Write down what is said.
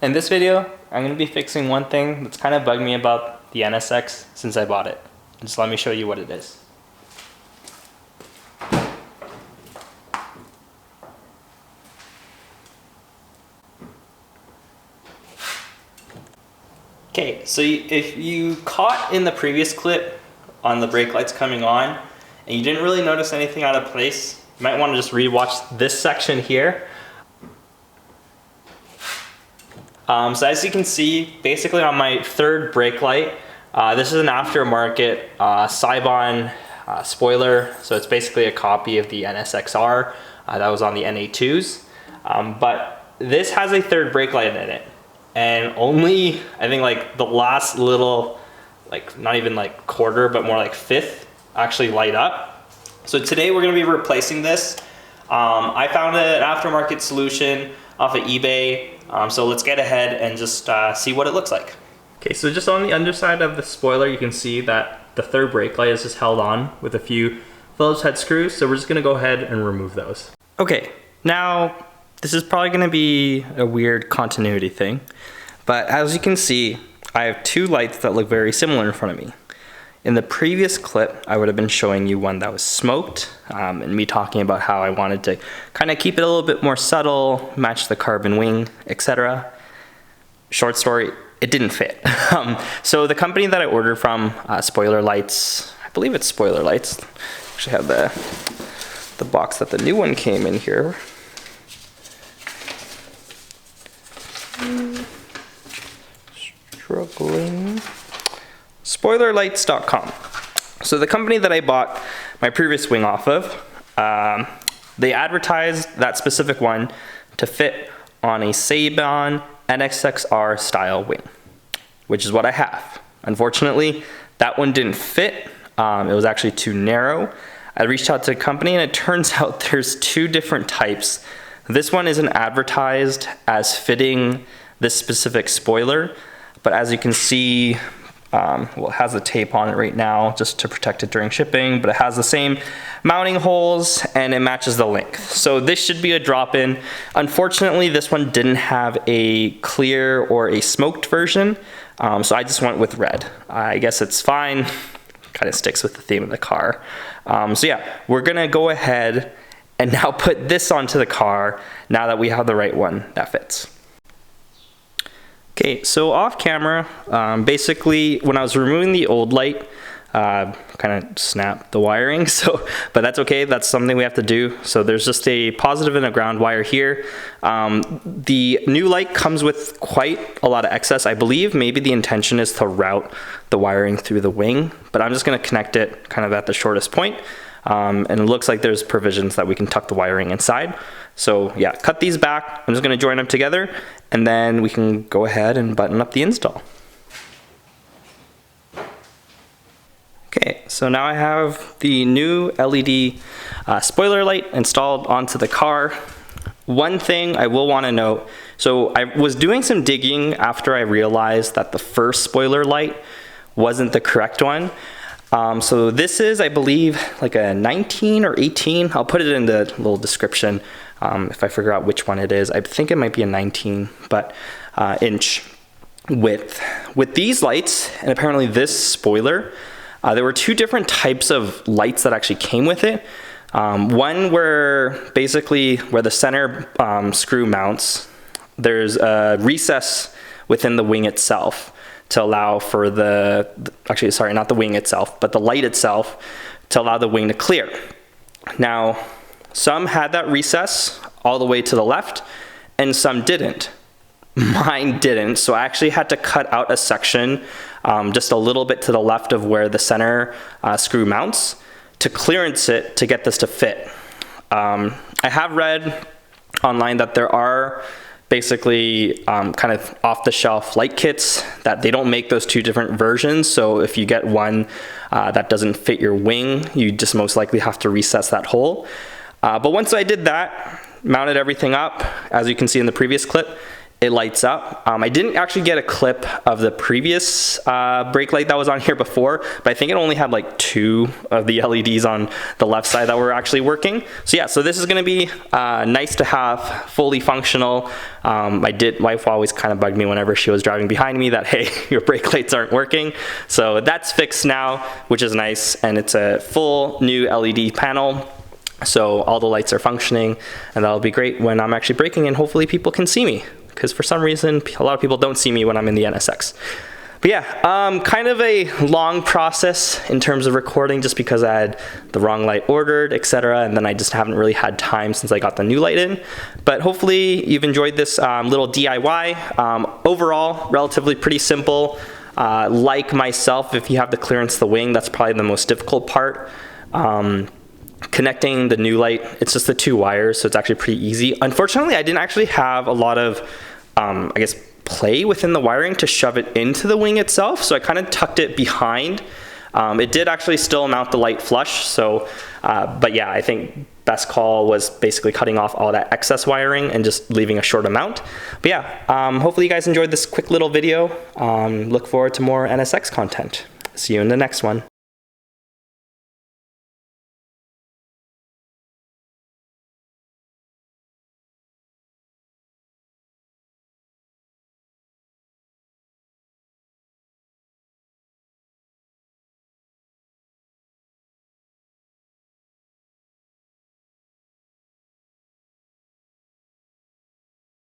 In this video, I'm going to be fixing one thing that's kind of bugged me about the NSX since I bought it. Just let me show you what it is. Okay, so if you caught in the previous clip on the brake lights coming on and you didn't really notice anything out of place, you might want to just rewatch this section here. So as you can see, basically on my third brake light, this is an aftermarket Seibon spoiler. So it's basically a copy of the NSX-R that was on the NA2s. But this has a third brake light in it. And only, I think like the last little, like not even like quarter, but more like fifth actually light up. So today we're gonna be replacing this. I found an aftermarket solution off of eBay. So let's get ahead and just see what it looks like. Okay, so just on the underside of the spoiler, you can see that the third brake light is just held on with a few Phillips head screws. So we're just gonna go ahead and remove those. Okay, now this is probably gonna be a weird continuity thing, but as you can see, I have two lights that look very similar in front of me. In the previous clip, I would have been showing you one that was smoked, and me talking about how I wanted to kind of keep it a little bit more subtle, match the carbon wing, etc. Short story, it didn't fit. So the company that I ordered from, Spoiler Lights, I believe it's Spoiler Lights. Actually have the box that the new one came in here. Struggling. Spoilerlights.com. So the company that I bought my previous wing off of, they advertised that specific one to fit on a Seibon NSX-R style wing, which is what I have. Unfortunately, that one didn't fit. It was actually too narrow. I reached out to the company and it turns out there's two different types. This one isn't advertised as fitting this specific spoiler, but as you can see, well, it has the tape on it right now just to protect it during shipping, but it has the same mounting holes and it matches the length. So this should be a drop-in. Unfortunately, this one didn't have a clear or a smoked version, so I just went with red. I guess it's fine, kind of sticks with the theme of the car. So yeah, we're gonna go ahead and now put this onto the car now that we have the right one that fits. Okay, so off camera, basically when I was removing the old light, kind of snapped the wiring, but that's okay, that's something we have to do. So there's just a positive and a ground wire here. The new light comes with quite a lot of excess. I believe maybe the intention is to route the wiring through the wing, but I'm just gonna connect it kind of at the shortest point. And it looks like there's provisions that we can tuck the wiring inside. So yeah, cut these back. I'm just gonna join them together and then we can go ahead and button up the install. Okay, so now I have the new LED spoiler light installed onto the car. One thing I will wanna note, so I was doing some digging after I realized that the first spoiler light wasn't the correct one. So this is, I believe, like a 19 or 18. I'll put it in the little description if I figure out which one it is. I think it might be a 19, but inch width. With these lights, and apparently this spoiler, there were two different types of lights that actually came with it. One where basically where the center screw mounts, there's a recess within the wing itself to allow for actually, sorry, not the wing itself, but the light itself to allow the wing to clear. Now, some had that recess all the way to the left and some didn't. Mine didn't, so I actually had to cut out a section just a little bit to the left of where the center screw mounts to clearance it to get this to fit. I have read online that there are basically kind of off-the-shelf light kits that they don't make those two different versions. So if you get one that doesn't fit your wing, you just most likely have to recess that hole. But once I did that, mounted everything up, as you can see in the previous clip, it lights up. I didn't actually get a clip of the previous brake light that was on here before, but I think it only had like 2 of the LEDs on the left side that were actually working. So yeah, so this is gonna be nice to have, fully functional. My wife always kind of bugged me whenever she was driving behind me that, hey, your brake lights aren't working. So that's fixed now, which is nice, and it's a full new LED panel. So all the lights are functioning, and that'll be great when I'm actually braking and hopefully people can see me, because for some reason a lot of people don't see me when I'm in the NSX. But yeah, kind of a long process in terms of recording, just because I had the wrong light ordered, etc., and then I just haven't really had time since I got the new light in. But hopefully you've enjoyed this little DIY. Overall, relatively pretty simple. Like myself, if you have to clearance the wing, that's probably the most difficult part. Connecting the new light, it's just the 2 wires, so it's actually pretty easy. Unfortunately, I didn't actually have a lot of, I guess, play within the wiring to shove it into the wing itself, so I kind of tucked it behind. It did actually still mount the light flush, so, but yeah, I think best call was basically cutting off all that excess wiring and just leaving a short amount. But yeah, hopefully you guys enjoyed this quick little video. Look forward to more NSX content. See you in the next one.